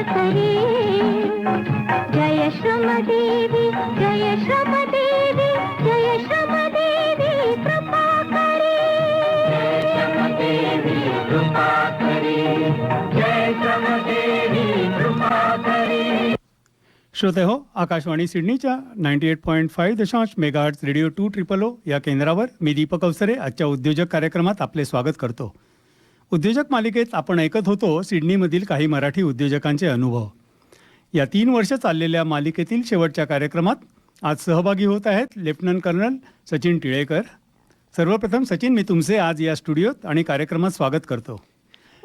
करे. जय श्रमदेवी, जय श्रमदेवी, जय श्रमदेवी कृपा करे. जय श्रमदेवी कृपा करे, जय श्रमदेवी कृपा करे. श्रोते हो, आकाशवाणी सिडनीच्या 98.5 मेगाहर्ट्झ रेडिओ 200 या केंद्रावर मी दीपक अवसरे आजच्या उद्योजक कार्यक्रमात आपले स्वागत करतो. उद्योजक मालिकेत आपण ऐकत होतो सिडनीमधील काही मराठी उद्योजकांचे अनुभव. या 3 वर्ष चाललेल्या मालिकेतील शेवटच्या कार्यक्रमात आज सहभागी होत आहेत लेफ्टनंट कर्नल सचिन टिळेकर. सर्वप्रथम सचिन, मी तुमचे आज या स्टुडिओत आणि कार्यक्रमात स्वागत करतो.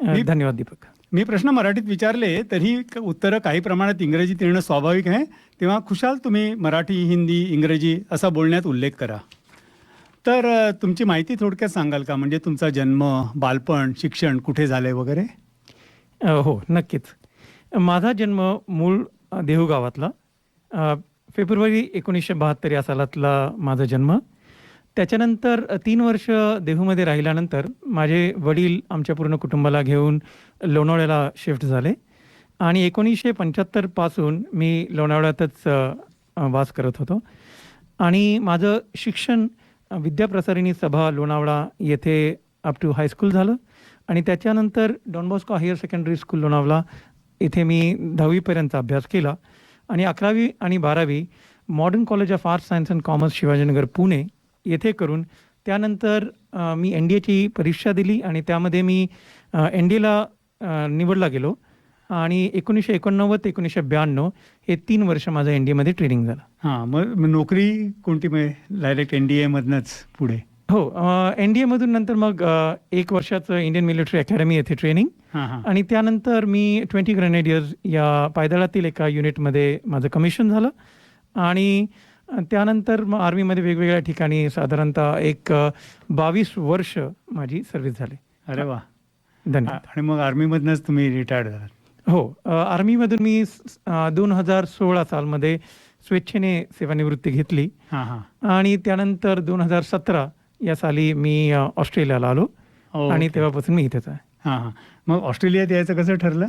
धन्यवाद दीपक. मी प्रश्न मराठीत विचारले तरी उत्तरं काही प्रमाणात इंग्रजीत येणं स्वाभाविक आहे, तेव्हा खुशाल तुम्ही मराठी, हिंदी, इंग्रजी असा बोलण्यात उल्लेख करा. तर तुमची माहिती थोडक्यात सांगाल का? म्हणजे तुमचा जन्म, बालपण, शिक्षण कुठे झाले वगैरे? हो, नक्कीच. माझा जन्म मूळ देहू गावातला. फेब्रुवारी 1972 या सालातला माझा जन्म. त्याच्यानंतर 3 वर्ष देहूमध्ये राहिल्यानंतर माझे वडील आमच्या पूर्ण कुटुंबाला घेऊन लोणावळ्याला शिफ्ट झाले आणि 1975 पासून मी लोणावळ्यातच वास करत होतो. आणि माझं शिक्षण विद्याप्रसारिणी सभा लोणावळा येथे अप टू हायस्कूल झालं आणि त्याच्यानंतर Don Bosco higher secondary school Lonavala इथे मी 10वीपर्यंत अभ्यास केला आणि 11वी आणि 12वी modern college of arts science and commerce Shivajinagar Pune येथे करून त्यानंतर मी NDAची परीक्षा दिली आणि त्यामध्ये मी NDAला निवडला गेलो आणि 1989-1992 हे 3 वर्ष माझं NDAमध्ये ट्रेनिंग झालं. हां, मग नोकरी कोणती मिळेल? डायरेक्ट NDAमधनंच पुढे? हो, NDAमधून नंतर मग 1 वर्षाचं इंडियन मिलिटरी अकॅडमी येथे ट्रेनिंग आणि त्यानंतर मी 20 ग्रेनेडियर्स या पायदळातील एका युनिटमध्ये माझं कमिशन झालं आणि त्यानंतर मग आर्मीमध्ये वेगवेगळ्या ठिकाणी साधारणतः एक 22 वर्ष माझी सर्व्हिस झाली. अरे वा, धन्यवाद. आणि मग आर्मीमधनंच तुम्ही रिटायर्ड झालात? हो, आर्मीमधून मी 2016 सालमध्ये स्वेच्छेने सेवानिवृत्ती घेतली आणि त्यानंतर 2017 या साली मी ऑस्ट्रेलियाला आलो आणि तेव्हापासून मी इथेच आहे. हां, मग ऑस्ट्रेलियात यायचं कसं ठरलं?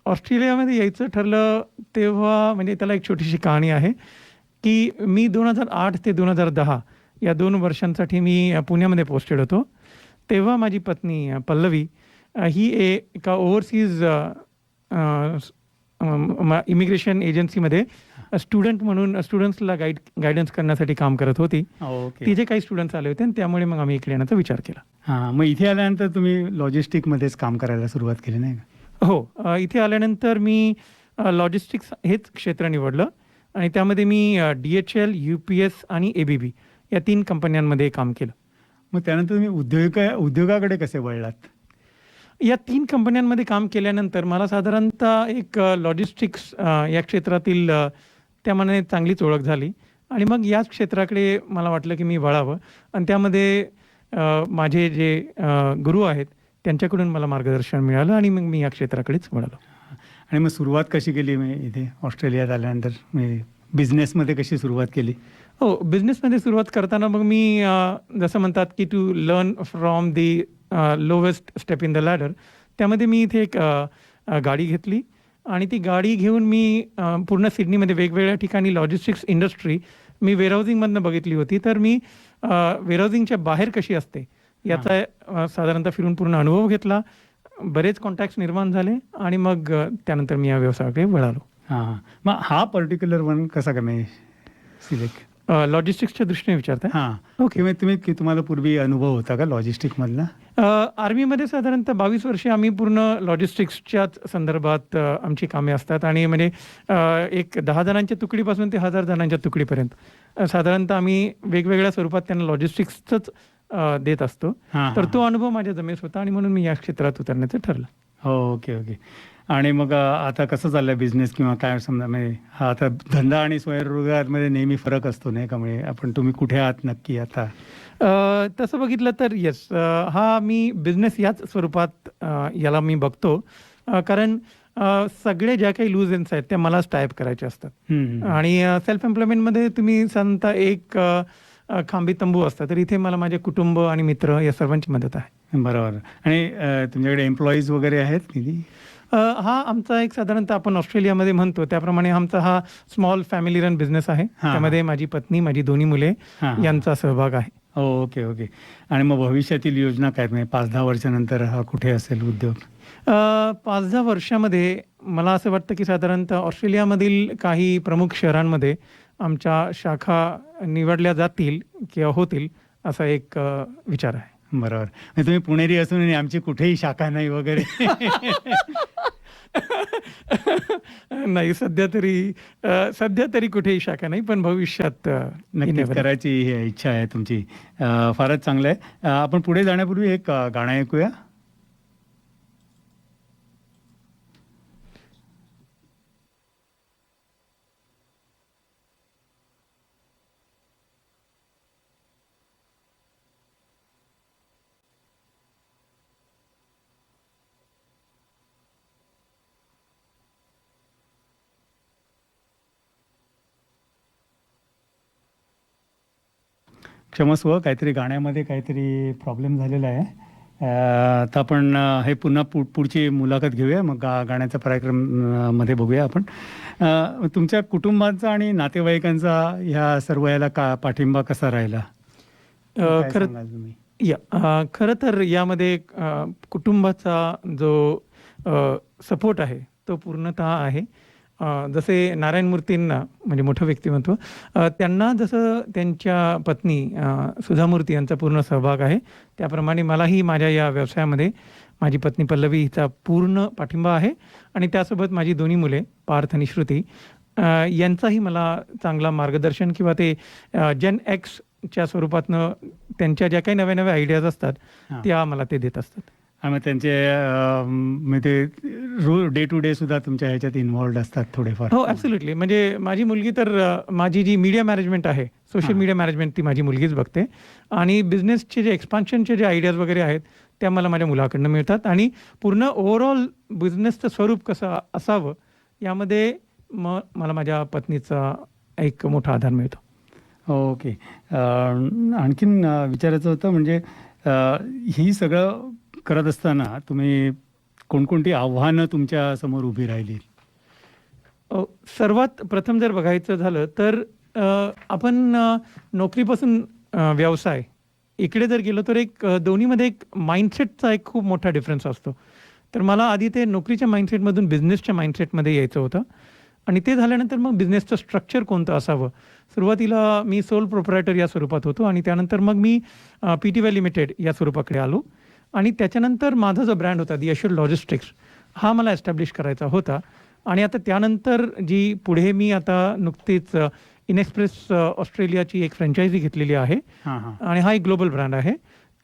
ऑस्ट्रेलियामध्ये यायचं ठरलं तेव्हा म्हणजे त्याला एक छोटीशी कहाणी आहे की मी 2008 ते 2010 या 2 वर्षांसाठी मी पुण्यामध्ये पोस्टेड होतो. तेव्हा माझी पत्नी पल्लवी ही एका ओव्हरसीज इमिग्रेशन एजन्सीमध्ये स्टुडंट म्हणून स्टुडंट्सला गायडन्स करण्यासाठी काम करत होती. तिचे काही स्टुडंट्स आले होते आणि त्यामुळे मग आम्ही इकडे येण्याचा विचार केला. हां, मग इथे आल्यानंतर तुम्ही लॉजिस्टिकमध्येच काम करायला सुरुवात केली नाही का? हो, इथे आल्यानंतर मी लॉजिस्टिक्स हेच क्षेत्र निवडलं आणि त्यामध्ये मी DHL, UPS आणि ABB या 3 कंपन्यांमध्ये काम केलं. मग त्यानंतर तुम्ही उद्योगाकडे कसे वळलात? या 3 कंपन्यांमध्ये काम केल्यानंतर मला साधारणतः एक लॉजिस्टिक्स या क्षेत्रातील त्या मनाने चांगलीच ओळख झाली आणि मग याच क्षेत्राकडे मला वाटलं की मी वळावं आणि त्यामध्ये माझे जे गुरु आहेत त्यांच्याकडून मला मार्गदर्शन मिळालं आणि मग मी या क्षेत्राकडेच वळालो. आणि मग सुरुवात कशी केली? मी इथे ऑस्ट्रेलियात आल्यानंतर मी बिझनेसमध्ये कशी सुरुवात केली? हो, बिझनेसमध्ये सुरुवात करताना मग मी जसं म्हणतात की to learn from the lowest step in the ladder, त्यामध्ये मी इथे एक गाडी घेतली आणि ती गाडी घेऊन मी पूर्ण सिडनीमध्ये वेगवेगळ्या ठिकाणी लॉजिस्टिक्स इंडस्ट्री मी वेअरहाऊसिंगमधनं बघितली होती. तर मी वेअरहाऊसिंगच्या बाहेर कशी असते याचा साधारणतः फिरून पूर्ण अनुभव घेतला. बरेच कॉन्टॅक्ट्स निर्माण झाले आणि मग त्यानंतर मी या व्यवसायाकडे वळालो. हां, मग हा पर्टिक्युलर वन कसा का मी सिलेक्ट? लॉजिस्टिक्सच्या दृष्टीने विचारताय? हां, ओके. मग तुम्हाला पूर्वी अनुभव होता का लॉजिस्टिकमधला? आर्मीमध्ये साधारणतः 22 वर्षे आम्ही पूर्ण लॉजिस्टिक्सच्याच संदर्भात आमची कामे असतात आणि म्हणजे एक 10 जणांच्या तुकडीपासून ते 1000 जणांच्या तुकडीपर्यंत साधारणतः आम्ही वेगवेगळ्या स्वरूपात त्यांना लॉजिस्टिक्सच देत असतो. तर तो अनुभव माझ्या जमेस होता आणि म्हणून मी या क्षेत्रात उतरण्याचं ठरलं. हो, ओके. आणि मग आता कसं चाललंय बिझनेस किंवा काय? समजा म्हणजे हा आता धंदा आणि स्वयंरोजगारमध्ये नेहमी फरक असतो नाही का? म्हणजे तुम्ही कुठे आहात नक्की आता? तसं बघितलं तर येस, हा मी बिझनेस याच स्वरूपात याला मी बघतो कारण सगळे ज्या काही लूज एंड्स आहेत त्या मलाच टाईप करायचे असतात आणि सेल्फ एम्प्लॉयमेंटमध्ये तुम्ही साधारणतः एक खांबी तंबू असता, तर इथे मला माझे कुटुंब आणि मित्र या सर्वांची मदत आहे. बरोबर. आणि तुमच्याकडे एम्प्लॉईज वगैरे आहेत किती? हा आमचा एक साधारणतः आपण ऑस्ट्रेलियामध्ये म्हणतो त्याप्रमाणे आमचा हा स्मॉल फॅमिली रन बिझनेस आहे. हां. त्यामध्ये माझी पत्नी, माझी दोन्ही मुले हां. यांचा सहभाग आहे. Okay okay. आणि मग भविष्यातील योजना काय, म्हणजे 5-10 वर्षानंतर हा कुठे असेल उद्योग? 5-10 वर्षामध्ये मला असं वाटतं की साधारणतः ऑस्ट्रेलियामधील काही प्रमुख शहरांमध्ये आमच्या शाखा निवडल्या जातील किंवा होतील असा एक विचार आहे. बरोबर. म्हणजे तुम्ही पुणेरी असून आणि आमची कुठेही शाखा नाही वगैरे. नाही, सध्या तरी कुठेही शाखा नाही, पण भविष्यात नक्कीच करायची ही इच्छा आहे तुमची. फारच चांगलं आहे. आपण पुढे जाण्यापूर्वी एक गाणं ऐकूया. क्षमस्व, काहीतरी गाण्यामध्ये काहीतरी प्रॉब्लेम झालेला आहे. तर आपण हे पुन्हा पुढची मुलाखत घेऊया, मग गाण्याचा कार्यक्रम मध्ये बघूया आपण. तुमच्या कुटुंबाचा आणि नातेवाईकांचा ह्या सर्व याला पाठिंबा कसा राहिला? काय सांगाल तुम्ही? खरं तर यामध्ये कुटुंबाचा जो सपोर्ट आहे तो पूर्णतः आहे. जसे नारायण मूर्तींना, म्हणजे मोठं व्यक्तिमत्व, त्यांना जसं त्यांच्या पत्नी सुधा मूर्ती यांचा पूर्ण सहभाग आहे, त्याप्रमाणे मलाही माझ्या या व्यवसायामध्ये माझी पत्नी पल्लवी हिचा पूर्ण पाठिंबा आहे. आणि त्यासोबत माझी दोन्ही मुले पार्थ आणि श्रुती यांचाही मला चांगला मार्गदर्शन किंवा ते जेन एक्सच्या स्वरूपातनं त्यांच्या ज्या काही नव्या नव्या आयडियाज असतात त्या मला ते देत असतात. आणि मग त्यांचे म्हणजे डे टू डे सुद्धा तुमच्या ह्याच्यात इन्व्हॉल्ड असतात थोडेफार? हो, ॲब्सोल्युटली. म्हणजे माझी मुलगी तर माझी जी मीडिया मॅनेजमेंट आहे, सोशल मीडिया मॅनेजमेंट, ती माझी मुलगीच बघते. आणि बिझनेसचे जे एक्सपान्शनचे जे आयडियाज वगैरे आहेत त्या मला माझ्या मुलाकडनं मिळतात. आणि पूर्ण ओव्हरऑल बिझनेसचं स्वरूप कसं असावं यामध्ये मला माझ्या पत्नीचा एक मोठा आधार मिळतो. ओके. आणखीन विचारायचं होतं, म्हणजे ही सगळं करत असताना तुम्ही कोणकोणती आव्हानं तुमच्या समोर उभी राहिली? सर्वात प्रथम जर बघायचं झालं तर आपण नोकरीपासून व्यवसाय इकडे जर गेलो तर एक दोन्हीमध्ये एक माइंडसेटचा एक खूप मोठा डिफरन्स असतो. तर मला आधी ते नोकरीच्या माइंडसेटमधून बिझनेसच्या माइंडसेटमध्ये यायचं होतं. आणि ते झाल्यानंतर मग बिझनेसचं स्ट्रक्चर कोणतं असावं. सुरुवातीला मी सोल प्रोप्रायटर या स्वरूपात होतो आणि त्यानंतर मग मी PTY लिमिटेड या स्वरूपाकडे आलो. आणि त्याच्यानंतर माझा जो ब्रँड होता दी अश्युअर्ड लॉजिस्टिक्स, हा मला एस्टॅब्लिश करायचा होता. आणि आता त्यानंतर जी पुढे मी आता नुकतीच इनएक्सप्रेस ऑस्ट्रेलियाची एक फ्रँचायझी घेतलेली आहे आणि हा एक ग्लोबल ब्रँड आहे.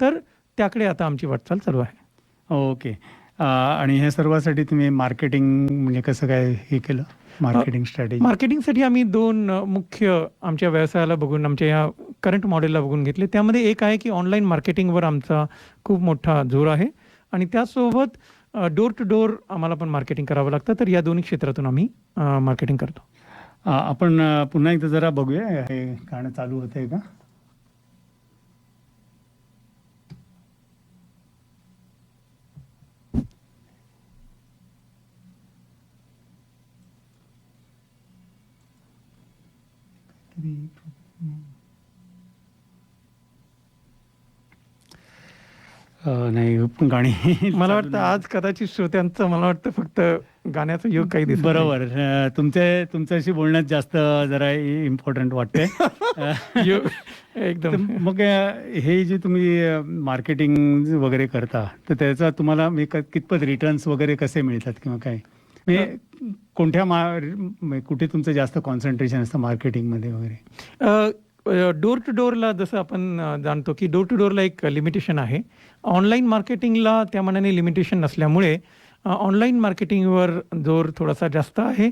तर त्याकडे आता आमची वाटचाल चालू आहे. ओके. आणि ह्या सर्वासाठी तुम्ही मार्केटिंग म्हणजे कसं काय हे केलं, मार्केटिंग स्ट्रॅटेजी? मार्केटिंगसाठी आम्ही 2 मुख्य आमच्या व्यवसायाला बघून, आमच्या या करंट मॉडेलला बघून घेतले. त्यामध्ये एक आहे की ऑनलाईन मार्केटिंगवर आमचा खूप मोठा जोर आहे आणि त्यासोबत डोर टू डोर आम्हाला पण मार्केटिंग करावं लागतं. तर या दोन्ही क्षेत्रातून आम्ही मार्केटिंग करतो. आपण पुन्हा एकदा जरा बघूया, हे गाणं चालू होतंय का? नाही, गाणी मला वाटतं आज कदाचित श्रोत्यांचं मला वाटतं फक्त गाण्याचं योग काही दिसत नाही. बरोबर. तुमच्याशी बोलण्यात जास्त जरा इम्पॉर्टंट वाटते. एकदम. मग हे जे तुम्ही मार्केटिंग वगैरे करता, तर त्याचा तुम्हाला कितपत रिटर्न्स वगैरे कसे मिळतात किंवा काय, म्हणजे कोणत्या कुठे तुमचं जास्त कॉन्सन्ट्रेशन असतं मार्केटिंगमध्ये वगैरे? डोर टू डोरला जसं आपण जाणतो की डोर टू डोरला एक लिमिटेशन आहे. ऑनलाईन मार्केटिंगला त्या मनाने लिमिटेशन नसल्यामुळे ऑनलाईन मार्केटिंगवर जोर थोडासा जास्त आहे.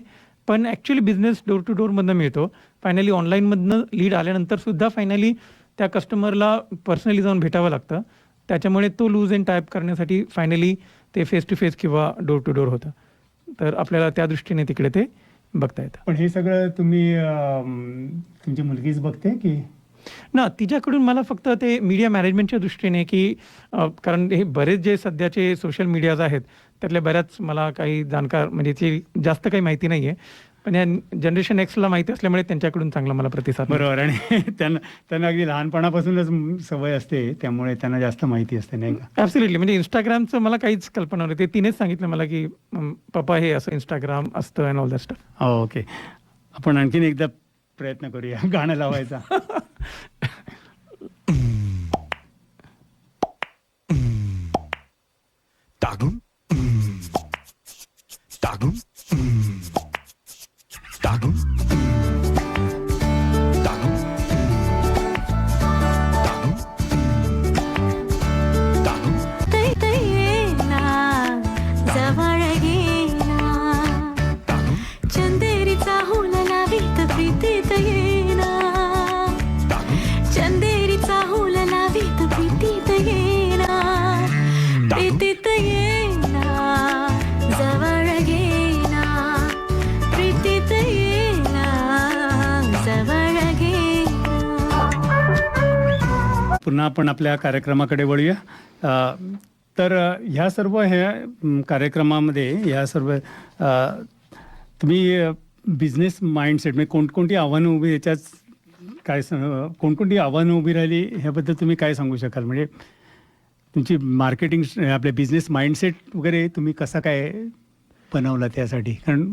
पण ॲक्च्युली बिझनेस डोर टू डोरमधनं मिळतो. फायनली ऑनलाईनमधनं लीड आल्यानंतर सुद्धा फायनली त्या कस्टमरला पर्सनली जाऊन भेटावं लागतं. त्याच्यामुळे तो लूज अँड टाईप करण्यासाठी फायनली ते फेस टू फेस किंवा डोर टू डोर होतं. तर आपल्याला त्या दृष्टीने तिकडे ते बघता येतं. पण हे सगळं तुम्ही तुमची मुलगीच बघते की? ना तिच्याकडून मला फक्त ते मीडिया मॅनेजमेंटच्या दृष्टीने की कारण हे बरेच जे सध्याचे सोशल मीडियाज आहेत त्यातल्या बऱ्याच मला काही जाणकार म्हणजे ते जास्त काही माहिती नाही आहे, पण या जनरेशन एक्सला माहिती असल्यामुळे त्यांच्याकडून चांगला मला प्रतिसाद मिळतो. बरोबर. आणि त्यांना अगदी लहानपणापासूनच सवय असते, त्यामुळे त्यांना जास्त माहिती असते, नाही का? ॲब्सोल्युटली. म्हणजे इंस्टाग्रामचं मला काहीच कल्पना नव्हती. तिनेच सांगितलं मला की पप्पा हे असं इंस्टाग्राम असतं and all that stuff. Okay. आपण आणखीन एकदा प्रयत्न करूया गाणं लावायचा. Dagum. Dagum. Dagum. Dagum. Dagum. Dagum. तै येना जवळ येना Dagum. चंदेरीचा हुलला वीत प्रीतीत येना Dagum. चंदेरीचा हुलला वीत प्रीतीत येना प्रीतीत येना जवळ येना प्रीतीत येना जवळ येना. पुन्हा आपण आपल्या कार्यक्रमाकडे वळूया. तर ह्या सर्व कार्यक्रमामध्ये ह्या सर्व तुम्ही बिझनेस माइंडसेट म्हणजे कोणकोणती आव्हानं उभी याच्यात कोणकोणती आव्हानं उभी राहिली ह्याबद्दल तुम्ही काय सांगू शकाल? म्हणजे तुमची मार्केटिंग आपल्या बिझनेस माइंडसेट वगैरे तुम्ही कसा काय बनवला त्यासाठी? कारण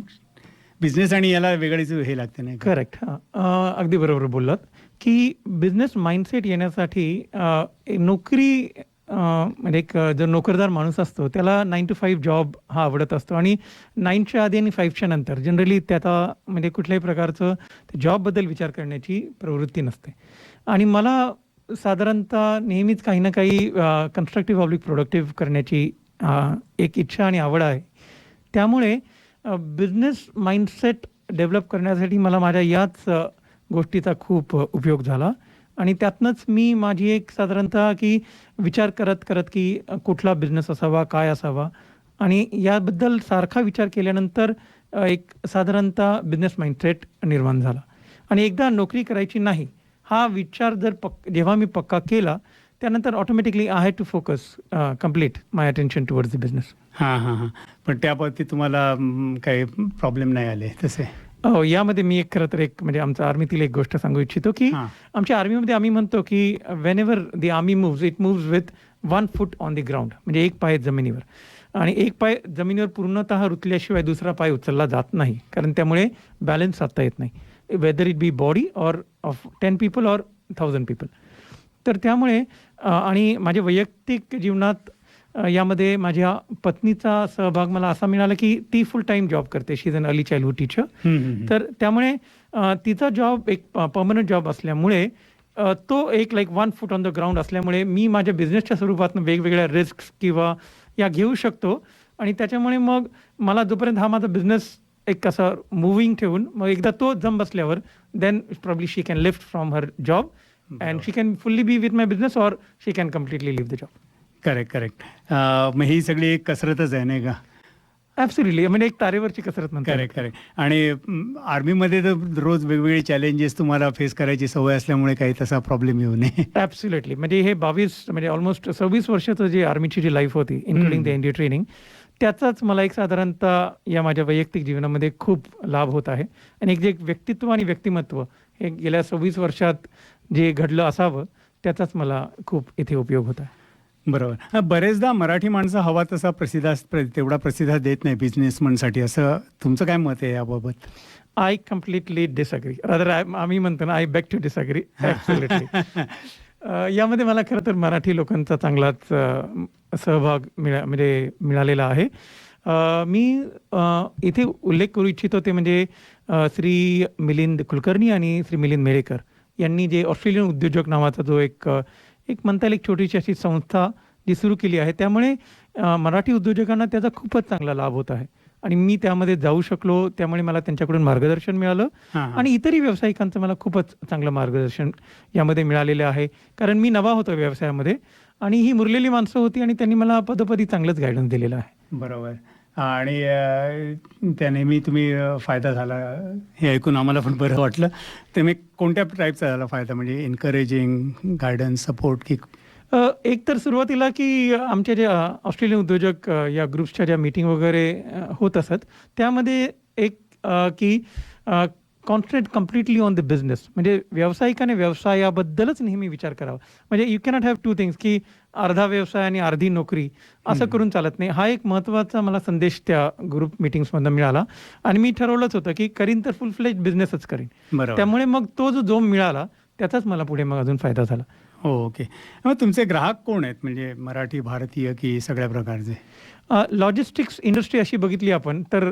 बिझनेस आणि याला वेगळीच हे लागते, नाही का? करेक्ट. हां, अगदी बरोबर बोललात की बिझनेस माइंडसेट येण्यासाठी नोकरी म्हणजे एक जर नोकरदार माणूस असतो त्याला 9 to 5 जॉब हा आवडत असतो आणि 9च्या आधी आणि 5च्या नंतर जनरली त्याचा म्हणजे कुठल्याही प्रकारचं जॉबबद्दल विचार करण्याची प्रवृत्ती नसते. आणि मला साधारणतः नेहमीच काही ना काही कन्स्ट्रक्टिव्ह पब्लिक प्रोडक्टिव्ह करण्याची एक इच्छा आणि आवड आहे. त्यामुळे बिझनेस माइंडसेट डेव्हलप करण्यासाठी मला माझ्या याच गोष्टीचा खूप उपयोग झाला आणि त्यातनंच मी माझी एक साधारणतः की विचार करत करत की कुठला बिझनेस असावा, काय असावा आणि याबद्दल सारखा विचार केल्यानंतर एक साधारणतः बिझनेस माइंडसेट निर्माण झाला. आणि एकदा नोकरी करायची नाही हा विचार जर जेव्हा मी पक्का केला त्यानंतर automatically I had to focus complete my attention towards the business. हां. पण त्या बाबतीत तुम्हाला काही प्रॉब्लेम नाही आले तसे? हो, यामध्ये मी एक खरं तर एक म्हणजे आमच्या आर्मीतील एक गोष्ट सांगू इच्छितो की हां. आमच्या आर्मीमध्ये आम्ही म्हणतो की Wien ever the army moves it moves with 1 foot on the ground. म्हणजे एक पाय जमिनीवर आणि एक पाय जमिनीवर पूर्णतः रुतल्याशिवाय दुसरा पाय उचलला जात नाही, कारण त्यामुळे बॅलन्स साधता येत नाही, whether it be body or of 10 people or 1000 people. तर त्यामुळे आणि माझ्या वैयक्तिक जीवनात यामध्ये माझ्या पत्नीचा सहभाग मला असा मिळाला की ती फुल टाईम जॉब करते. She is an early childhood teacher. तर त्यामुळे तिचा जॉब एक परमनंट जॉब असल्यामुळे तो एक like 1 foot on the ground असल्यामुळे मी माझ्या बिझनेसच्या स्वरूपातून वेगवेगळ्या रिस्क किंवा या घेऊ शकतो. आणि त्याच्यामुळे मग मला जोपर्यंत हा माझा बिझनेस एक कसा मुव्हिंग ठेवून मग एकदा तो जम बसल्यावर then probably she can lift from her job and she can fully be with my business or she can completely leave the job. Correct. मग ही सगळी एक कसरतच आहे, नाही का? ॲब्सोल्युटली. म्हणजे एक तारेवरची कसरत म्हणतात. करेक्ट. आणि आर्मीमध्ये तर रोज वेगवेगळे चॅलेंजेस तुम्हाला फेस करायची सवय असल्यामुळे काही तसा प्रॉब्लेम येऊ नये. ॲब्सोल्युटली. म्हणजे हे 22 म्हणजे ऑलमोस्ट 26 वर्षाचं जे आर्मीची जी लाईफ होती इन्क्लुडिंग द एनडीए ट्रेनिंग त्याचाच मला एक साधारणतः या माझ्या वैयक्तिक जीवनामध्ये खूप लाभ होत आहे. आणि एक जे व्यक्तित्व आणि व्यक्तिमत्व हे गेल्या 26 वर्षात जे घडलं असावं त्याचाच मला खूप इथे उपयोग होत आहे. बरोबर. बरेचदा मराठी माणसं हवा तसा तेवढा प्रतिसाद देत नाही बिझनेसमनसाठी, असं तुमचं काय मत आहे याबाबत? I completely disagree. रादर आम्ही म्हणतो ना, I beg to disagree. Absolutely. यामध्ये मला खरं तर मराठी लोकांचा चांगलाच सहभाग मिळालेला आहे. मी इथे उल्लेख करू इच्छितो ते म्हणजे श्री मिलिंद कुलकर्णी आणि श्री मिलिंद मेळेकर यांनी जे ऑस्ट्रेलियन उद्योजक नावाचा जो एक म्हणता येईल एक छोटीशी अशी संस्था जी सुरू केली आहे, त्यामुळे मराठी उद्योजकांना त्याचा खूपच चांगला लाभ होत आहे. आणि मी त्यामध्ये जाऊ शकलो, त्यामुळे मला त्यांच्याकडून मार्गदर्शन मिळालं. आणि इतरही व्यावसायिकांचं मला खूपच चांगलं मार्गदर्शन यामध्ये मिळालेलं आहे, कारण मी नवा होतो व्यवसायामध्ये आणि ही मुरलेली माणसं होती आणि त्यांनी मला पदोपदी चांगलंच गायडन्स दिलेलं आहे. बरोबर. आणि त्याने मी तुम्ही फायदा झाला हे ऐकून आम्हाला पण बरं वाटलं. ते मी कोणत्या टाईपचा झाला फायदा, म्हणजे एन्करेजिंग, गायडन्स, सपोर्ट की एक तर सुरुवातीला की आमच्या ज्या ऑस्ट्रेलियन उद्योजक या ग्रुप्सच्या ज्या मीटिंग वगैरे होत असत त्यामध्ये एक की concentrate completely on the business, म्हणजे व्यावसायिकाने व्यवसायाबद्दलच नेहमी विचार करावा. म्हणजे you cannot have two things की अर्धा व्यवसाय आणि अर्धी नोकरी असं करून चालत नाही. हा एक महत्त्वाचा मला संदेश त्या ग्रुप मिटिंग्समधून मिळाला आणि मी ठरवलंच होतं की करीन तर फुल फ्लेज बिझनेसच करीन. बरोबर. त्यामुळे मग तो जो जोम मिळाला त्याचाच मला पुढे मग अजून फायदा झाला. हो, ओके. मग तुमचे ग्राहक कोण आहेत, म्हणजे मराठी, भारतीय की सगळ्या प्रकारचे? लॉजिस्टिक्स इंडस्ट्री अशी बघितली आपण तर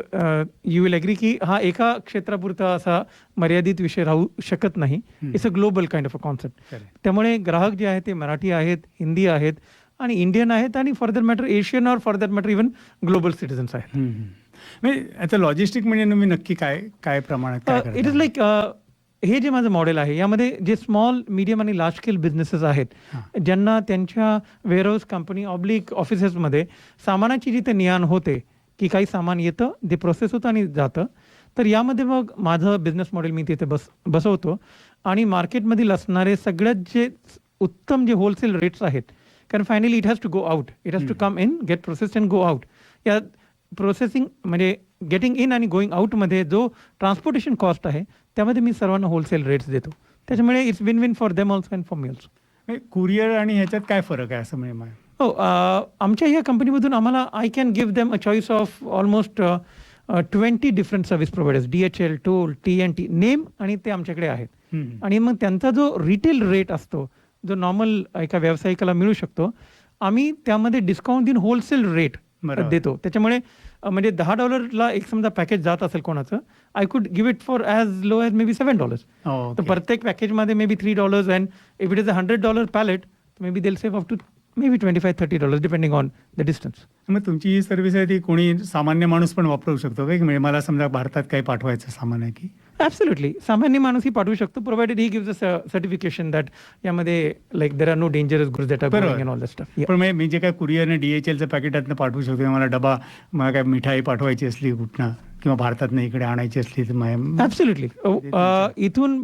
यू विल ॲग्री की हा एका क्षेत्रापुरता असा मर्यादित विषय राहू शकत नाही. It's a global kind of a concept. Correct. त्यामुळे ग्राहक जे आहेत ते मराठी आहेत, हिंदी आहेत आणि इंडियन आहेत आणि फॉर दॅट मॅटर एशियन और for that matter even global citizens आहेत. म्हणजे आता लॉजिस्टिक म्हणजे तुम्ही नक्की काय काय प्रमाणात काय करता? इट इज लाईक हे जे माझं मॉडेल आहे यामध्ये जे स्मॉल, मीडियम आणि लार्ज स्केल बिझनेसेस आहेत ज्यांना त्यांच्या वेअरहाऊस कंपनी ऑब्लिक ऑफिसेसमध्ये सामानाची जिथे ने-आण होते की काही सामान येतं, ते प्रोसेस होतं आणि जातं, तर यामध्ये मग माझं बिझनेस मॉडेल मी तिथे बसवतो आणि मार्केटमधील असणारे सगळ्यात जे उत्तम जे होलसेल रेट्स आहेत, कारण finally it has to go out, it has to come in, get process and go out. या प्रोसेसिंग म्हणजे गेटिंग इन आणि गोईंग आउटमध्ये जो ट्रान्सपोर्टेशन कॉस्ट आहे त्यामध्ये मी सर्वांना होलसेल रेट्स देतो. त्याच्यामुळे it's win win for them also and for me also. Courier आणि ह्याच्यात काय फरक आहे असं म्हणजे? हो, आमच्या या कंपनीमधून आम्हाला I can give them a choice of almost 20 different service providers, DHL, toll, TNT, name, आणि ते आमच्याकडे आहेत. आणि मग त्यांचा जो रिटेल रेट असतो जो नॉर्मल एका व्यावसायिकाला मिळू शकतो, आम्ही त्यामध्ये डिस्काउंट देऊन होलसेल रेट देतो. त्याच्यामुळे म्हणजे $10ला एक समजा पॅकेज जात असेल कोणाचं, I could give it for as low as maybe $7. तर प्रत्येक पॅकेजमध्ये maybe $3 and if it is $100 pallet maybe they'll save up to maybe $25-30 depending on the distance. मग तुमची ही सर्व्हिस आहे ती कोणी सामान्य माणूस पण वापरू शकतो का? म्हणजे मला समजा भारतात काही पाठवायचं सामान आहे की? ॲब्सोल्युटली, सामान्य माणूसही पाठवू शकतो provided he gives a certification that यामध्ये like there are no dangerous goods that are going in all the stuff. पण मी जे काय कुरिअरने DHLचं पॅकेटातनं पाठवू शकतो, मला डबा, मला काय मिठाई पाठवायची असली कुठनं किंवा भारतातनं इकडे आणायची असली तर ॲब्सोल्युटली इथून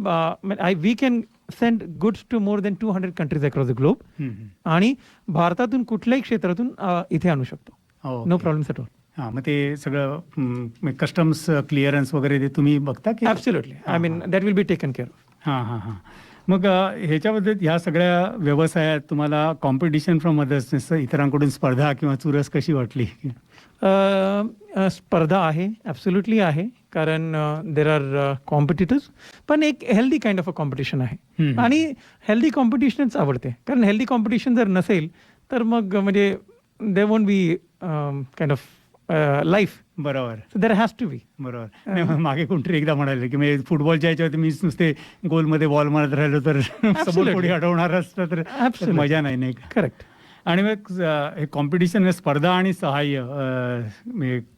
we can send goods to more than 200 countries across the globe आणि भारतातून कुठल्याही क्षेत्रातून इथे आणू शकतो. No problems at all. हां, मग ते सगळं कस्टम्स क्लिअरन्स वगैरे ते तुम्ही बघता की? Absolutely, I mean that will be taken care of. हां. मग ह्याच्याबद्दल ह्या सगळ्या व्यवसायात तुम्हाला कॉम्पिटिशन फ्रॉम अदर्स, इतरांकडून स्पर्धा किंवा चुरस कशी वाटली? स्पर्धा आहे, ॲब्सोल्युटली आहे, कारण देर आर कॉम्पिटिटर्स, पण एक healthy kind of a competition आहे आणि हेल्दी कॉम्पिटिशनच आवडते. कारण हेल्दी कॉम्पिटिशन जर नसेल तर मग म्हणजे they won't be kind of life. बरोबर. देर हॅज टू बी. बरोबर. नाही, मागे कोणतरी एकदा म्हणाले की मी फुटबॉलच्या ह्याच्यावरती मी नुसते गोलमध्ये बॉल मारत राहिलो तर समोर कोणी अडवणार असतं तर मजा नाही. करेक्ट. आणि मग हे कॉम्पिटिशन, स्पर्धा आणि सहाय्य,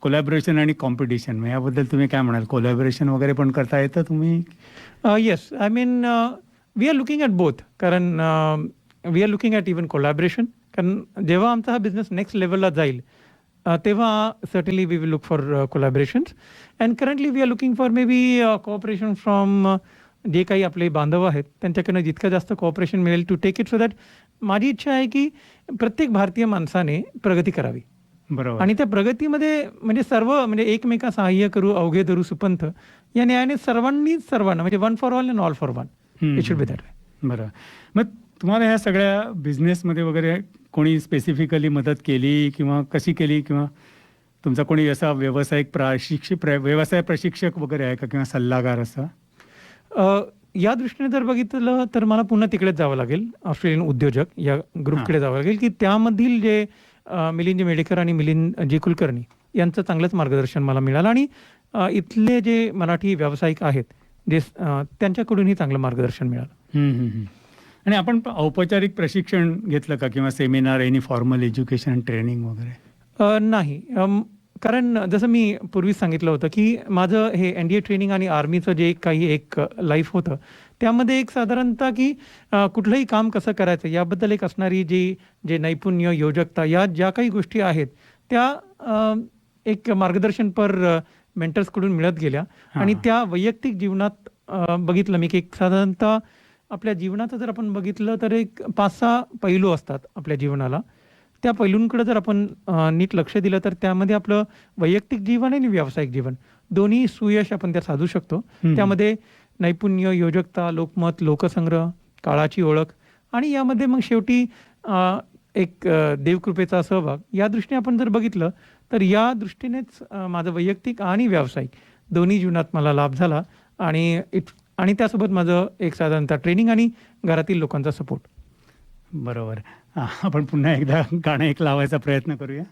कोलॅबरेशन आणि कॉम्पिटिशन, याबद्दल तुम्ही काय म्हणाल? कोलॅबरेशन वगैरे पण करता येतं तुम्ही? Yes, I mean we are looking at both, कारण we are looking at even collaboration, कारण जेव्हा आमचा हा बिझनेस नेक्स्ट लेवलला जाईल तेव्हा certainly we will look for collaborations and currently we are looking for maybe cooperation from जे काही आपले बांधव आहेत त्यांच्याकडनं जितकं जास्त कोऑपरेशन मिळेल to take it, so that माझी इच्छा आहे की प्रत्येक भारतीय माणसाने प्रगती करावी. बरोबर. आणि त्या प्रगतीमध्ये म्हणजे सर्व म्हणजे एकमेका सहाय्य करू अवघे धरू सुपंथ या न्यायाने सर्वांना म्हणजे one for all and all for one, it should be that way. बरं. मग तुम्हाला ह्या सगळ्या बिझनेसमध्ये वगैरे कोणी स्पेसिफिकली मदत केली किंवा कशी केली, किंवा तुमचा कोणी असा व्यवसाय प्रशिक्षक वगैरे आहे का किंवा सल्लागार असा? या दृष्टीने जर बघितलं तर मला पुन्हा तिकडेच जावं लागेल, ऑस्ट्रेलियन उद्योजक या ग्रुपकडे जावं लागेल की त्यामधील जे मिलिंद मेडेकर आणि मिलिंद जी कुलकर्णी यांचं चांगलंच मार्गदर्शन मला मिळालं आणि इथले जे मराठी व्यावसायिक आहेत जे त्यांच्याकडूनही चांगलं मार्गदर्शन मिळालं. आणि आपण औपचारिक प्रशिक्षण घेतलं का किंवा seminar, any formal education training वगैरे? नाही, कारण जसं मी पूर्वीच सांगितलं होतं की माझं हे NDA ट्रेनिंग आणि आर्मीचं जे काही एक लाईफ होतं त्यामध्ये एक साधारणतः की कुठलंही काम कसं करायचं याबद्दल एक असणारी जे नैपुण्य, योजकता या ज्या काही गोष्टी आहेत त्या एक मार्गदर्शनपर मेंटर्सकडून मिळत गेल्या. आणि त्या वैयक्तिक जीवनात बघितलं मी की एक साधारणतः आपल्या जीवनाचं जर आपण बघितलं तर एक 5-6 पैलू असतात आपल्या जीवनाला. त्या पैलूंकडे जर आपण नीट लक्ष दिलं तर त्यामध्ये आपलं वैयक्तिक जीवन आणि व्यावसायिक जीवन दोन्ही सुयश आपण त्यात साधू शकतो. त्यामध्ये नैपुण्य, योजकता, लोकमत, लोकसंग्रह, काळाची ओळख आणि यामध्ये मग शेवटी एक देवकृपेचा सहभाग, या दृष्टीने आपण जर बघितलं तर या दृष्टीनेच माझं वैयक्तिक आणि व्यावसायिक दोन्ही जीवनात मला लाभ झाला. आणि त्यासोबत माझं एक साधारणतः ट्रेनिंग आणि घरातील लोकांचा सपोर्ट. बरोबर. आपण पुन्हा एकदा गाणं एक लावायचा प्रयत्न करूया.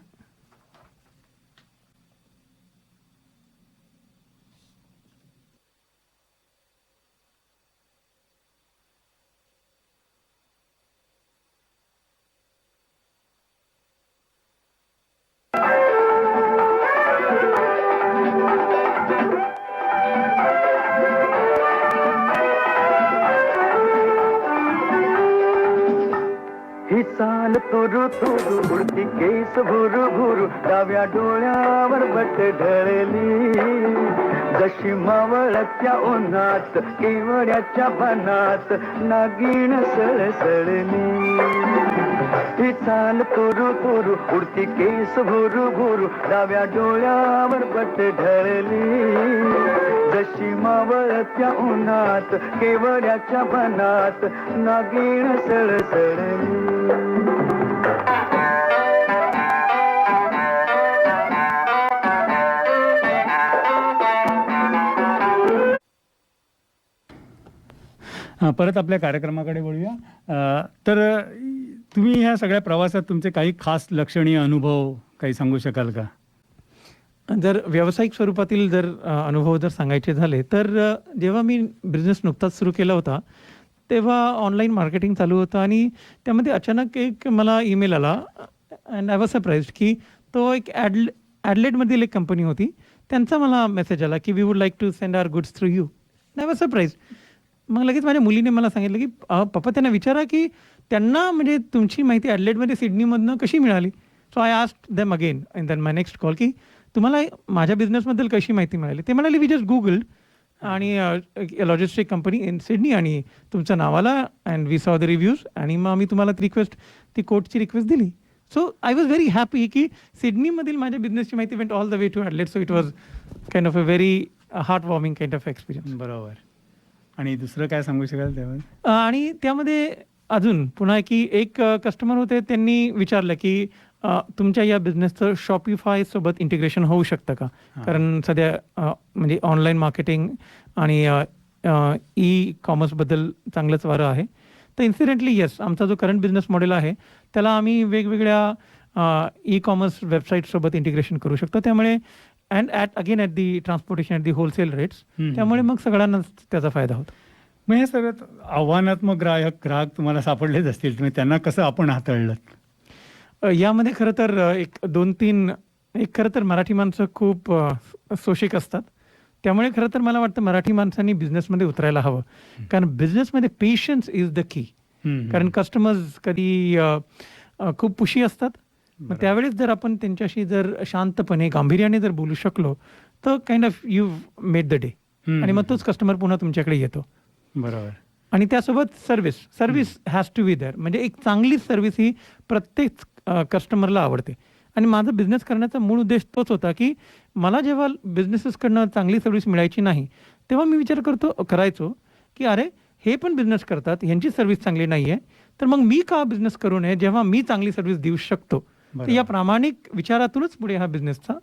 ही चाल तुरु तुरु उडती केस भुरु भुरु डाव्या डोळ्यावर बट ढळली जशी मावळत्या उन्हात केवड्याच्या बनात नागिण सळसळली. ही चाल तुरु तुरु उडती केस भुरु भुरु डाव्या डोळ्यावर बट ढळली जशी मावळत्या उन्हात केवड्याच्या बनात नागिण सळसळली. परत आपल्या कार्यक्रमाकडे वळूया. तर तुम्ही ह्या सगळ्या प्रवासात तुमचे काही खास लक्षणीय अनुभव काही सांगू शकाल का? जर व्यावसायिक स्वरूपातील जर अनुभव जर सांगायचे झाले तर जेव्हा मी बिझनेस नुकताच सुरू केला होता तेव्हा ऑनलाईन मार्केटिंग चालू होतं आणि त्यामध्ये अचानक एक मला ईमेल आला अँड आय वॉज सरप्राइज्ड की तो एक ॲडलेडमधील एक कंपनी होती. त्यांचा मला मेसेज आला की we would like to send our goods through you. I was surprised. मग लगेच माझ्या मुलीने मला सांगितलं की पप्पा त्यांना विचारा की त्यांना म्हणजे तुमची माहिती ॲडलेडमध्ये सिडनीमधनं कशी मिळाली. So I asked them again in than my next call की तुम्हाला माझ्या बिझनेसबद्दल कशी माहिती मिळाली. ते म्हणाले वी जस्ट गुगल्ड आणि लॉजिस्टिक कंपनी इन सिडनी आणि तुमचं नाव आला and we saw the reviews आणि मग आम्ही तुम्हाला ती कोटची रिक्वेस्ट दिली. So I was very happy की सिडनीमधील माझ्या बिझनेसची माहिती went all the way to Adelaide. So it was kind of a very heartwarming kind of experience. बरोबर. आणि दुसरं काय सांगू शकाल त्यावर? आणि त्यामध्ये अजून पुन्हा की एक कस्टमर होते, त्यांनी विचारलं की तुमच्या या बिझनेसचं शॉपिफाय सोबत इंटिग्रेशन होऊ शकतं का? कारण सध्या म्हणजे ऑनलाईन मार्केटिंग आणि ई कॉमर्सबद्दल चांगलंच वारं आहे. तर इन्सिडेंटली येस, आमचा जो करंट बिझनेस मॉडेल आहे त्याला आम्ही वेगवेगळ्या ई कॉमर्स वेबसाईटसोबत इंटिग्रेशन करू शकतो. त्यामुळे and at the transportation at the wholesale rates. त्यामुळे मग सगळ्यांनाच त्याचा फायदा होतो. मग हे सगळ्यात आव्हानात्मक ग्राहक तुम्हाला सापडलेच असतील, तुम्ही त्यांना कसं आपण हाताळलं? यामध्ये खरं तर खरं तर मराठी माणसं खूप सोशिक असतात. त्यामुळे खरं तर मला वाटतं मराठी माणसांनी बिझनेसमध्ये उतरायला हवं. कारण बिझनेसमध्ये पेशन्स इज द की. कारण कस्टमर्स कधी खूप पुशी असतात. मग त्यावेळेस जर आपण त्यांच्याशी जर शांतपणे गांभीर्याने जर बोलू शकलो तर kind of you made the day. आणि मग तोच कस्टमर पुन्हा तुमच्याकडे येतो. बरोबर. आणि त्यासोबत service has to be there. म्हणजे एक चांगली सर्व्हिस ही प्रत्येक कस्टमरला आवडते. आणि माझा बिझनेस करण्याचा मूळ उद्देश तोच होता की मला जेव्हा बिझनेसेसकडनं चांगली सर्व्हिस मिळायची नाही तेव्हा मी विचार करायचो की अरे हे पण बिझनेस करतात, ह्यांची सर्व्हिस चांगली नाही आहे, तर मग मी का बिझनेस करू नये जेव्हा मी चांगली सर्व्हिस देऊ शकतो. तर या प्रामाणिक विचारातूनच पुढे हा बिझनेसचा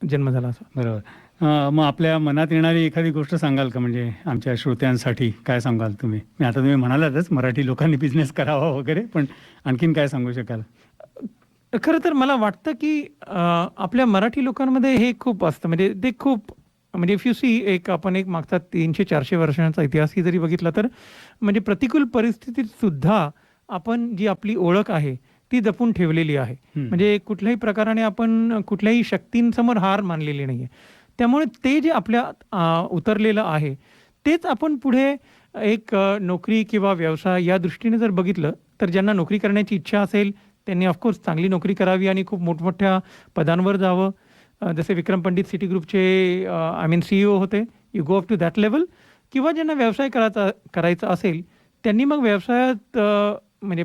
जन्म झाला. असा. बरोबर. मग आपल्या मनात येणारी एखादी गोष्ट सांगाल का? म्हणजे आमच्या श्रोत्यांसाठी काय सांगाल तुम्ही? आता तुम्ही म्हणालातच मराठी लोकांनी बिझनेस करावा वगैरे, पण आणखीन काय सांगू शकाल? खरं तर मला वाटतं की आपल्या मराठी लोकांमध्ये हे खूप असतं. म्हणजे ते खूप म्हणजे इफ यू सी आपण मागचा 300-400 वर्षांचा इतिहासही जरी बघितला तर म्हणजे प्रतिकूल परिस्थितीत सुद्धा आपण जी आपली ओळख आहे ती जपून ठेवलेली आहे. म्हणजे कुठल्याही प्रकाराने आपण कुठल्याही शक्तींसमोर हार मानलेली नाही आहे. त्यामुळे ते जे आपल्या उतरलेलं आहे तेच आपण पुढे एक नोकरी किंवा व्यवसाय या दृष्टीने जर बघितलं तर ज्यांना नोकरी करण्याची इच्छा असेल त्यांनी ऑफकोर्स चांगली नोकरी करावी आणि खूप मोठमोठ्या पदांवर जावं. जसे विक्रम पंडित सिटी ग्रुपचे आय मीन CEO होते. You go up to that level. किंवा ज्यांना व्यवसाय करायचा असेल त्यांनी मग व्यवसायात म्हणजे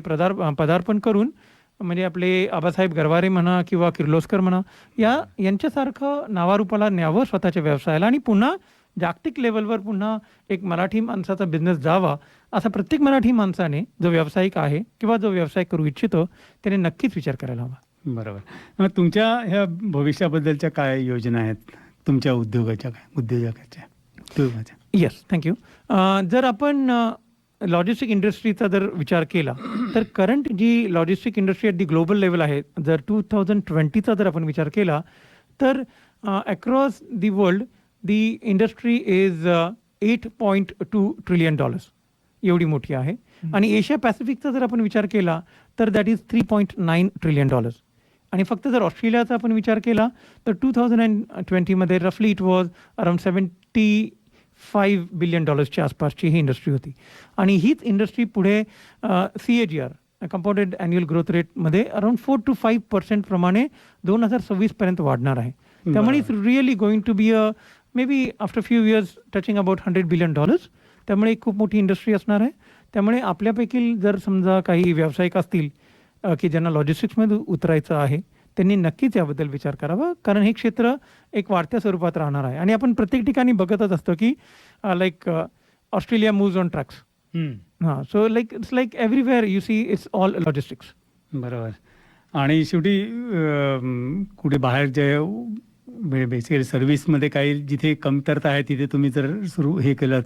पदार्पण करून म्हणजे आपले आबासाहेब गरवारे म्हणा किंवा किर्लोस्कर म्हणा यांच्यासारखं नावारूपाला न्यावं स्वतःच्या व्यवसायाला आणि पुन्हा जागतिक लेवलवर पुन्हा एक मराठी माणसाचा बिझनेस जावा असा प्रत्येक मराठी माणसाने जो व्यावसायिक आहे किंवा जो व्यवसाय करू इच्छितो त्याने नक्कीच विचार करायला हवा. बरोबर. मग तुमच्या ह्या भविष्याबद्दलच्या काय योजना आहेत तुमच्या उद्योजकाच्या? Yes, thank you. जर आपण लॉजिस्टिक इंडस्ट्रीचा जर विचार केला तर करंट जी logistic industry at the global level आहे, जर 2020चा जर आपण विचार केला तर across the world the industry is $8.2 trillion एवढी मोठी आहे. आणि एशिया पॅसिफिकचा जर आपण विचार केला तर दॅट इज $3.9 ट्रिलियन. आणि फक्त जर ऑस्ट्रेलियाचा आपण विचार केला तर 2020मध्ये रफली इट वॉज अराउंड $75 बिलियन आसपासची ही इंडस्ट्री होती. आणि हीच इंडस्ट्री पुढे CAGR कंपाऊंडेड ॲन्युअल ग्रोथ रेटमध्ये अराउंड 4 to 5% प्रमाणे 2026 पर्यंत वाढणार आहे. त्यामुळे it's really going to be a maybe after few years touching about $100 billion. त्यामुळे एक खूप मोठी इंडस्ट्री असणार आहे. त्यामुळे आपल्यापैकी जर समजा काही व्यावसायिक असतील की ज्यांना लॉजिस्टिक्समध्ये उतरायचं आहे त्यांनी नक्कीच याबद्दल विचार करावा, कारण हे क्षेत्र एक वाढत्या स्वरूपात राहणार आहे. आणि आपण प्रत्येक ठिकाणी बघतच असतो की like Australia moves on trucks. हां, so like it's like everywhere you see it's all logistics. बरोबर. आणि शेवटी कुठे बाहेर जे बेसिकली सर्व्हिसमध्ये काही जिथे कमतरता आहे तिथे तुम्ही जर हे केलं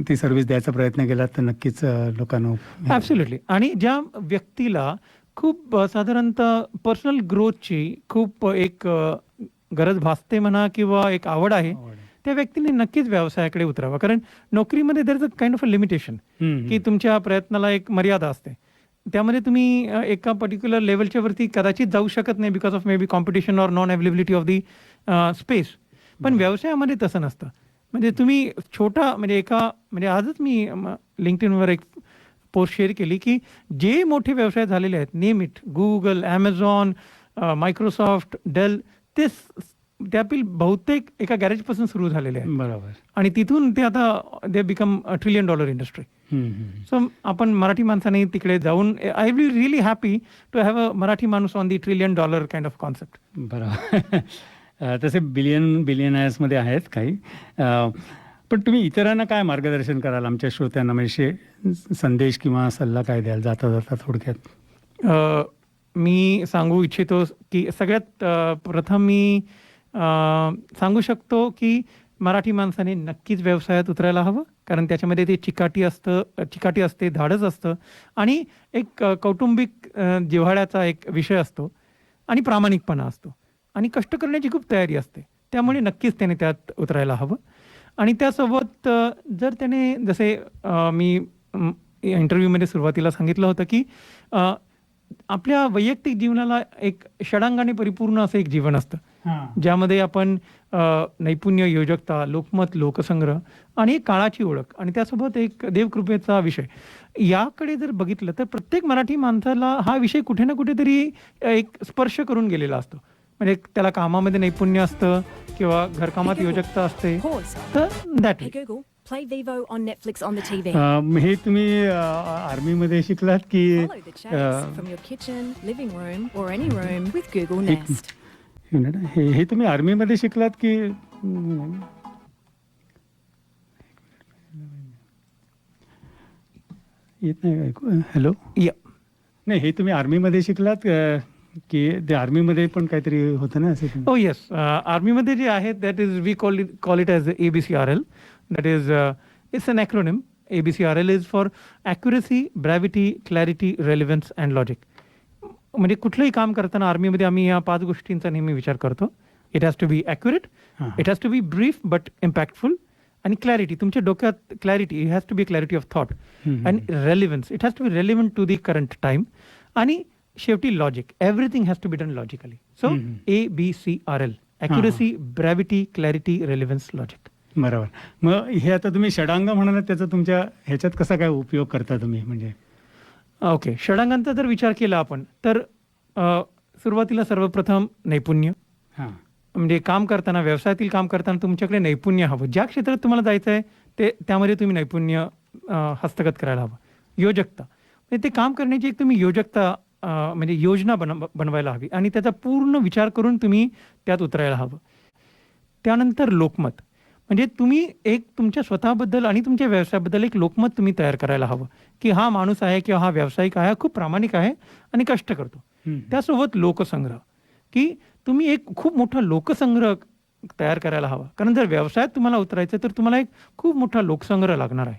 ती सर्व्हिस द्यायचा प्रयत्न केला तर नक्कीच लोकांना ॲब्सोल्युटली. आणि ज्या व्यक्तीला खूप साधारणतः पर्सनल ग्रोथची खूप एक गरज भासते म्हणा किंवा एक आवड आहे त्या व्यक्तीने नक्कीच व्यवसायाकडे उतरावा, कारण नोकरीमध्ये there is a kind of a limitation की तुमच्या प्रयत्नाला एक मर्यादा असते. त्यामध्ये तुम्ही एका पर्टिक्युलर लेवलच्या वरती कदाचित जाऊ शकत नाही because of may be competition or non availability of the space. पण व्यवसायामध्ये तसं नसतं. म्हणजे तुम्ही छोटा म्हणजे आजच मी लिंक्डइनवर एक पोस्ट शेअर केली की जे मोठे व्यवसाय झालेले आहेत, name it, Google, Amazon, Microsoft, Dell, त्यातील बहुतेक एका गॅरेजपासून सुरू झालेले आहेत. बरोबर. आणि तिथून ते आता they become $1 trillion industry. So आपण मराठी माणसाने तिकडे जाऊन I will really happy to have a Marathi माणूस on the $1 trillion kind of concept. बरोबर. तसे बिलियनर्समध्ये आहेत काही. पण तुम्ही इतरांना काय मार्गदर्शन कराल आमच्या श्रोत्यांना, म्हणजे संदेश किंवा सल्ला काय द्याल जाता जाता थोडक्यात? मी सांगू इच्छितो की सगळ्यात प्रथम मी सांगू शकतो की मराठी माणसाने नक्कीच व्यवसायात उतरायला हवं, कारण त्याच्यामध्ये ते चिकाटी असते, धाडस असतं आणि एक कौटुंबिक जिव्हाळ्याचा एक विषय असतो आणि प्रामाणिकपणा असतो आणि कष्ट करण्याची खूप तयारी असते. त्यामुळे नक्कीच त्याने त्यात उतरायला हवं. आणि त्यासोबत जर त्याने जसे मी इंटरव्ह्यूमध्ये सुरुवातीला सांगितलं होतं की आपल्या वैयक्तिक जीवनाला एक षडांगाने परिपूर्ण असं एक जीवन असतं, ज्यामध्ये आपण नैपुण्य, योजकता, लोकमत, लोकसंग्रह आणि काळाची ओळख आणि त्यासोबत एक देवकृपेचा विषय याकडे जर बघितलं तर प्रत्येक मराठी माणसाला हा विषय कुठे ना कुठेतरी एक स्पर्श करून गेलेला असतो. म्हणजे त्याला कामामध्ये नैपुण्य असतं किंवा घरकामात योजकता असते. तर that Google, play Vivo on Netflix on the TV. हे तुम्ही आर्मीमध्ये शिकलात की? Follow the chase from your kitchen, living room or any room with Google Nest. हे तुम्ही आर्मीमध्ये शिकलात की? येत नाही ऐकू. हॅलो. नाही, हे तुम्ही आर्मीमध्ये शिकलात की ते आर्मीमध्ये पण काहीतरी होतं ना असं? हो येस, आर्मीमध्ये जे आहे that is we call it as ABCRL. That is it's an acronym. ABCRL is for accuracy, brevity, clarity, relevance and logic. म्हणजे कुठलंही काम करताना आर्मीमध्ये आम्ही या 5 गोष्टींचा नेहमी विचार करतो. It has to be accurate, it has to be brief but impactful, आणि क्लॅरिटी, तुमच्या डोक्यात clarity, it has to be clarity of thought, and relevance, it has to be relevant to the current time, आणि शेवटी logic, everything has to be done logically. So ABCRL, accuracy, brevity, clarity, relevance, logic. बरोबर. मग हे आता तुम्ही षडांग म्हणाला, त्याचा तुमच्या ह्याच्यात कसा काय उपयोग करता तुम्ही? म्हणजे ओके, षडांगांचा जर विचार केला आपण तर सुरुवातीला सर्वप्रथम नैपुण्य, हां. म्हणजे काम करताना, व्यवसायातील काम करताना तुमच्याकडे नैपुण्य हवं. ज्या क्षेत्रात तुम्हाला जायचं आहे त्यामध्ये तुम्ही नैपुण्य हस्तगत करायला हवं. योजकता म्हणजे ते काम करण्याची एक तुम्ही योजकता म्हणजे योजना बनवायला हवी आणि त्याचा पूर्ण विचार करून तुम्ही त्यात उतरायला हवं. त्यानंतर लोकमत म्हणजे तुम्ही एक तुमच्या स्वतःबद्दल आणि तुमच्या व्यवसायाबद्दल एक लोकमत तुम्ही तयार करायला हवं की हा माणूस आहे किंवा हा व्यावसायिक आहे, खूप प्रामाणिक आहे आणि कष्ट करतो. त्यासोबत लोकसंग्रह की तुम्ही एक खूप मोठा लोकसंग्रह तयार करायला हवा. कारण जर व्यवसायात तुम्हाला उतरायचं तर तुम्हाला एक खूप मोठा लोकसंग्रह लागणार आहे.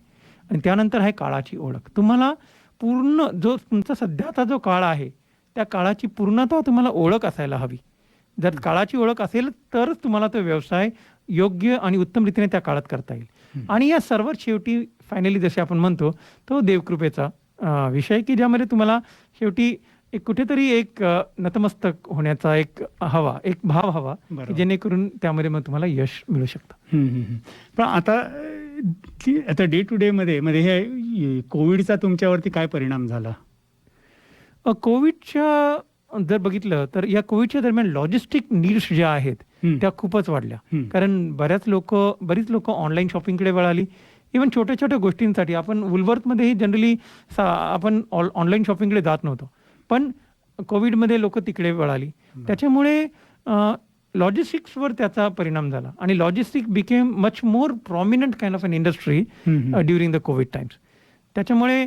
आणि त्यानंतर आहे काळाची ओळख. तुम्हाला पूर्ण जो तुमचा सध्याचा जो काळ आहे त्या काळाची पूर्णतः तुम्हाला ओळख असायला हवी. जर काळाची ओळख असेल तरच तुम्हाला तो व्यवसाय योग्य आणि उत्तम रीतीने त्या काळात करता येईल. आणि या सर्व शेवटी फायनली जसे आपण म्हणतो तो देवकृपेचा विषय की ज्यामध्ये तुम्हाला शेवटी एक कुठेतरी एक नतमस्तक होण्याचा एक भाव हवा की जेणेकरून त्यामध्ये मग तुम्हाला यश मिळू शकतं. पण आता डे टू डे मध्ये हे कोविडचा तुमच्यावरती काय परिणाम झाला? कोविडच्या जर बघितलं तर या कोविडच्या दरम्यान लॉजिस्टिक नीड्स ज्या आहेत त्या खूपच वाढल्या. कारण बरीच लोक ऑनलाईन शॉपिंगकडे वळाली. इव्हन छोट्या छोट्या गोष्टींसाठी आपण वुलवर्थमध्येही जनरली आपण ऑनलाईन शॉपिंगकडे जात नव्हतो, पण कोविडमध्ये लोक तिकडे वळाली. त्याच्यामुळे लॉजिस्टिक्सवर त्याचा परिणाम झाला आणि logistic became much more prominent kind of an industry during the Covid times. त्याच्यामुळे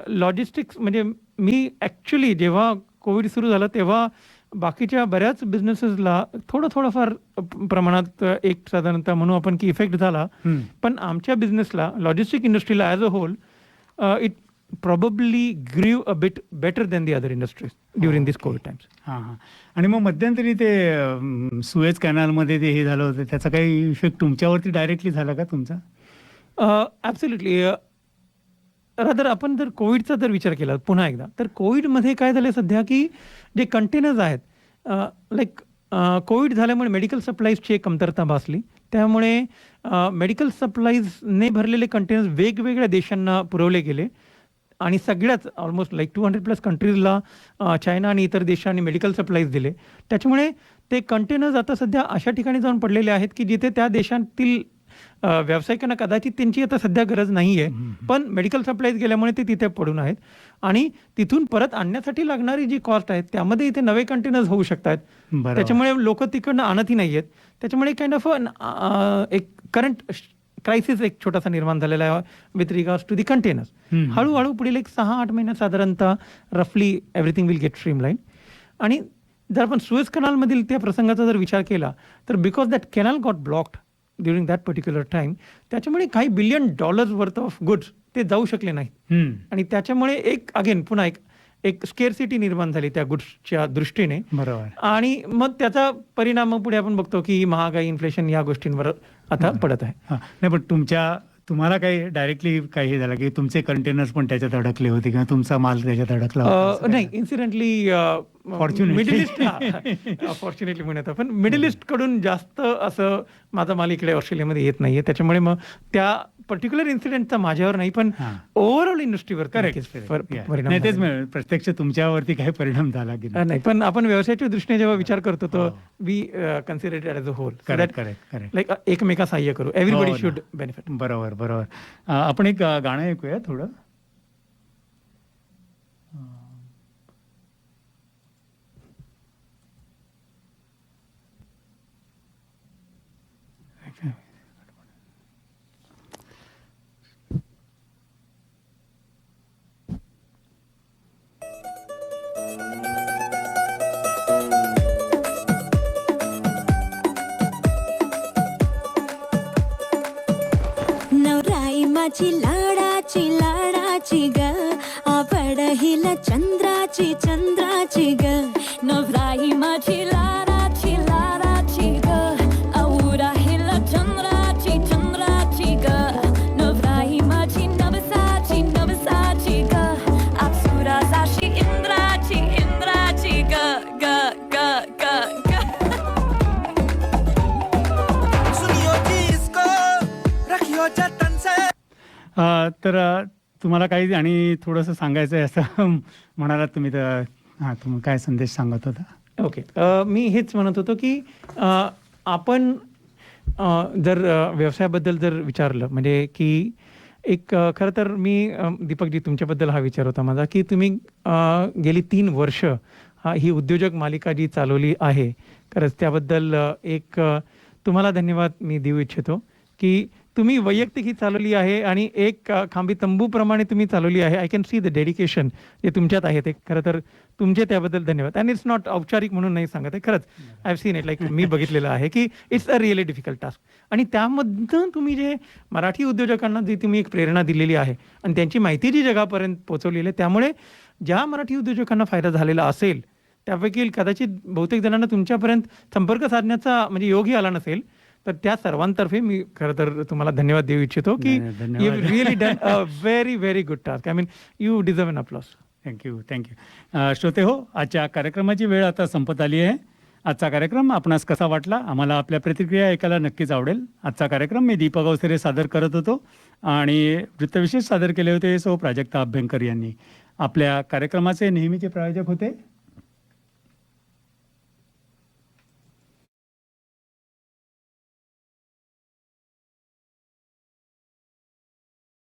लॉजिस्टिक्स म्हणजे मी ॲक्च्युली जेव्हा कोविड सुरू झालं तेव्हा बाकीच्या बऱ्याच बिझनेसेसला थोडंफार प्रमाणात एक साधारणतः म्हणू आपण की इफेक्ट झाला, पण आमच्या बिझनेसला लॉजिस्टिक इंडस्ट्रीला as a whole it probably grew a bit better than the other industries during this covid times. हां. आणि मग मध्यंतरी ते सुएज कॅनलमध्ये ते हे झालं होतं, त्याचा काही इफेक्ट तुमच्यावरती डायरेक्टली झाला का तुमचा? ॲब्सोल्युटली. रादर आपण जर कोविडचा जर विचार केला पुन्हा एकदा तर कोविडमध्ये काय झालं सध्या की जे कंटेनर्स आहेत लाईक कोविड झाल्यामुळे मेडिकल सप्लाईजची एक कमतरता भासली. त्यामुळे मेडिकल सप्लाईजने भरलेले कंटेनर्स वेगवेगळ्या देशांना पुरवले गेले आणि सगळ्याच ऑलमोस्ट लाईक 200+ कंट्रीजला चायना आणि इतर देशांनी मेडिकल सप्लाईज दिले. त्याच्यामुळे ते कंटेनर्स आता सध्या अशा ठिकाणी जाऊन पडलेले आहेत की जिथे त्या देशातील व्यावसायिकांना कदाचित त्यांची आता सध्या गरज नाही आहे, पण मेडिकल सप्लाईज गेल्यामुळे ते तिथे पडून आहेत आणि तिथून परत आणण्यासाठी लागणारी जी कॉस्ट आहे त्यामध्ये इथे नवे कंटेनर्स होऊ शकतात. त्याच्यामुळे लोक तिकडनं आणतही नाही आहेत. त्याच्यामुळे काइंड ऑफ एक करंट क्रायसिस एक छोटासा निर्माण झालेला आहे with regards to the containers. हळूहळू पुढील एक 6-8 महिन्यात साधारणतः रफली एव्हरीथिंग विल गेट स्ट्रीमलाईन. आणि जर आपण सुएज कॅनलमधील त्या प्रसंगाचा जर विचार केला तर because that canal got blocked during that particular time त्याच्यामुळे काही $1 बिलियन वर्थ ऑफ गुड्स ते जाऊ शकले नाहीत आणि त्याच्यामुळे एक अगेन पुन्हा एक स्केअरसिटी निर्माण झाली त्या गुड्सच्या दृष्टीने. बरोबर. आणि मग त्याचा परिणाम पुढे आपण बघतो की महागाई, इन्फ्लेशन या गोष्टींवर आता पडत आहे. नाही, पण तुम्हाला काही डायरेक्टली काही हे झालं की तुमचे कंटेनर्स पण त्याच्यात अडकले होते किंवा तुमचा माल त्याच्यात अडकला होता? नाही, इन्सिडेंटली मिडल ईस्ट फॉर्च्युनेटली म्हणत पण मिडल ईस्ट कडून जास्त असं माझा माल इकडे ऑस्ट्रेलियामध्ये येत नाहीये. त्याच्यामुळे मग त्या पर्टिक्युलर इन्सिडेंटचा माझ्यावर नाही पण ओव्हरऑल इंडस्ट्रीवर परिणाम. तेच प्रत्यक्ष तुमच्यावरती काही परिणाम झाला की नाही, पण आपण व्यवसायाच्या दृष्टीने जेव्हा विचार करतो तर we consider it as a whole. Correct. Like एकमेका सहाय्य करू. Everybody should benefit. बरोबर. आपण एक गाणं ऐकूया थोडं. नवराई माझी लाडाची ग आवड हिला चंद्राची ग. नवराई माझी लाडाची ग आवड हिला चंद्राची ग. नवराई माझी नवसाची ग अप्सरा जाशी इंद्राची ग ग ग ग ग. तर तुम्हाला काही आणि थोडंसं सांगायचं आहे असं म्हणालात तुम्ही, तर तुम्ही काय संदेश सांगत होता? ओके. मी हेच म्हणत होतो की आपण जर व्यवसायाबद्दल जर विचारलं म्हणजे की एक खरं तर मी दीपकजी तुमच्याबद्दल हा विचार होता माझा की तुम्ही गेली 3 वर्ष ही उद्योजक मालिका जी चालवली आहे खरंच त्याबद्दल एक तुम्हाला धन्यवाद मी देऊ इच्छितो की तुम्ही वैयक्तिक ही चालवली आहे आणि एक खांबी तंबूप्रमाणे तुम्ही चालवली आहे. I can see the dedication जे तुमच्यात आहे ते खरं तर तुमचे त्याबद्दल धन्यवाद. अँड इट्स नॉट औपचारिक म्हणून नाही सांगत आहे खरंच. I have seen it like मी बघितलेलं आहे की it's a really difficult task आणि त्यामधून तुम्ही जे मराठी उद्योजकांना जी तुम्ही एक प्रेरणा दिलेली आहे आणि त्यांची माहिती जी जगापर्यंत पोहोचवलेली आहे त्यामुळे ज्या मराठी उद्योजकांना फायदा झालेला असेल त्यापैकी कदाचित बहुतेक जणांना तुमच्यापर्यंत संपर्क साधण्याचा म्हणजे योगही आला नसेल तर त्या सर्वांतर्फे मी खरं तर तुम्हाला धन्यवाद देऊ इच्छितो की you really done a very very good task. I mean you deserve an applause. Thank you. श्रोते हो, आजच्या कार्यक्रमाची वेळ आता संपत आली आहे. आजचा कार्यक्रम आपणास कसा वाटला आम्हाला आपल्या प्रतिक्रिया ऐकायला नक्कीच आवडेल. आजचा कार्यक्रम मी दीपक अवसरे सादर करत होतो आणि वृत्तविशेष सादर केले होते सो प्राजक्ता अभ्यंकर यांनी. आपल्या कार्यक्रमाचे नेहमीचे प्रायोजक होते